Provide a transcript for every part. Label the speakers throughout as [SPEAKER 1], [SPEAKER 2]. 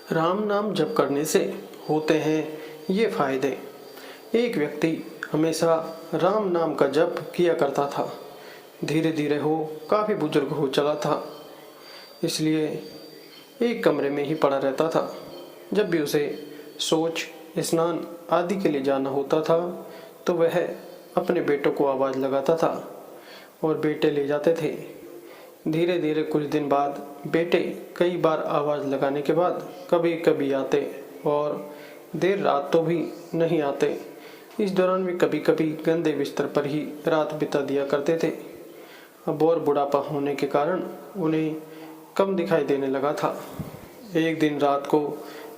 [SPEAKER 1] राम नाम जप करने से होते हैं ये फायदे। एक व्यक्ति हमेशा राम नाम का जप किया करता था। धीरे धीरे वो काफ़ी बुजुर्ग हो चला था, इसलिए एक कमरे में ही पड़ा रहता था। जब भी उसे शौच, स्नान आदि के लिए जाना होता था तो वह अपने बेटों को आवाज़ लगाता था और बेटे ले जाते थे। धीरे धीरे कुछ दिन बाद बेटे कई बार आवाज़ लगाने के बाद कभी कभी आते और देर रात तो भी नहीं आते। इस दौरान वे कभी कभी गंदे बिस्तर पर ही रात बिता दिया करते थे। अब और बुढ़ापा होने के कारण उन्हें कम दिखाई देने लगा था। एक दिन रात को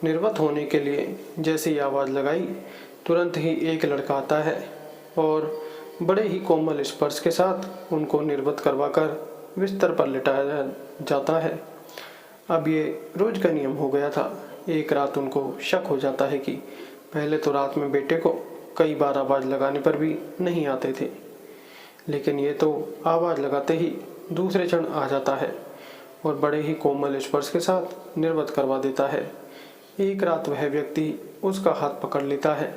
[SPEAKER 1] निर्वत होने के लिए जैसे ही आवाज़ लगाई, तुरंत ही एक लड़का आता है और बड़े ही कोमल स्पर्श के साथ उनको निर्वत करवाकर बिस्तर पर लिटाया जाता है। अब ये रोज का नियम हो गया था। एक रात उनको शक हो जाता है कि पहले तो रात में बेटे को कई बार आवाज़ लगाने पर भी नहीं आते थे, लेकिन ये तो आवाज़ लगाते ही दूसरे क्षण आ जाता है और बड़े ही कोमल स्पर्श के साथ निर्वत करवा देता है। एक रात वह व्यक्ति उसका हाथ पकड़ लेता है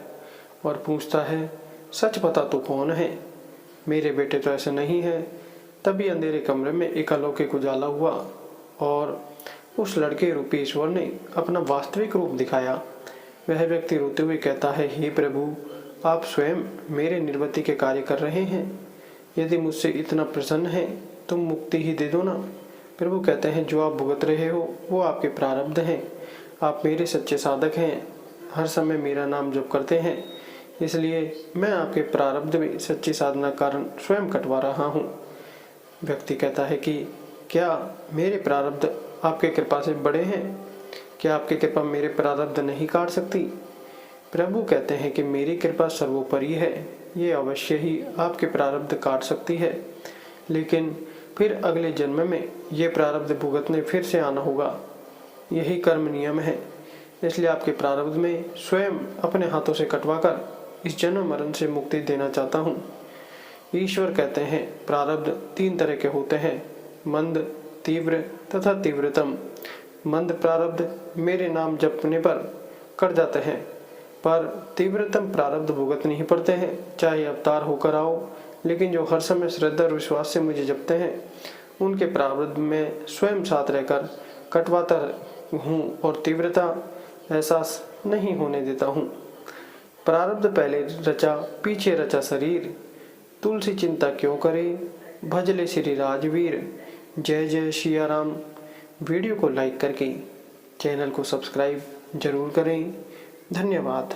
[SPEAKER 1] और पूछता है, सच बता तू कौन है? मेरे बेटे तो ऐसे नहीं है। तभी अंधेरे कमरे में एक अलौकिक उजाला हुआ और उस लड़के रूपी ईश्वर ने अपना वास्तविक रूप दिखाया। वह व्यक्ति रोते हुए कहता है, हे प्रभु, आप स्वयं मेरे निर्वृत्ति के कार्य कर रहे हैं। यदि मुझसे इतना प्रसन्न है तो मुक्ति ही दे दो ना। प्रभु कहते हैं, जो आप भुगत रहे हो वो आपके प्रारब्ध हैं। आप मेरे सच्चे साधक हैं, हर समय मेरा नाम जप करते हैं, इसलिए मैं आपके प्रारब्ध में सच्ची साधना कारण स्वयं कटवा रहा हूँ। व्यक्ति कहता है कि क्या मेरे प्रारब्ध आपके कृपा से बड़े हैं? क्या आपकी कृपा मेरे प्रारब्ध नहीं काट सकती? प्रभु कहते हैं कि मेरी कृपा सर्वोपरि है, ये अवश्य ही आपके प्रारब्ध काट सकती है, लेकिन फिर अगले जन्म में ये प्रारब्ध भुगतने फिर से आना होगा। यही कर्म नियम है, इसलिए आपके प्रारब्ध में स्वयं अपने हाथों से कटवाकर इस जन्म मरण से मुक्ति देना चाहता हूँ। ईश्वर कहते हैं, प्रारब्ध 3 तरह के होते हैं, मंद, तीव्र तथा तीव्रतम। मंद प्रारब्ध मेरे नाम जपने पर कट जाते हैं, पर तीव्रतम प्रारब्ध भुगतने ही पड़ते हैं, चाहे अवतार होकर आओ। लेकिन जो हर समय श्रद्धा और विश्वास से मुझे जपते हैं, उनके प्रारब्ध में स्वयं साथ रहकर कटवाता हूँ और तीव्रता एहसास नहीं होने देता हूँ। प्रारब्ध पहले रचा पीछे रचा शरीर, तुलसी चिंता क्यों करे, भजले श्री राजवीर। जय जय सिया राम। वीडियो को लाइक करके चैनल को सब्सक्राइब जरूर करें। धन्यवाद।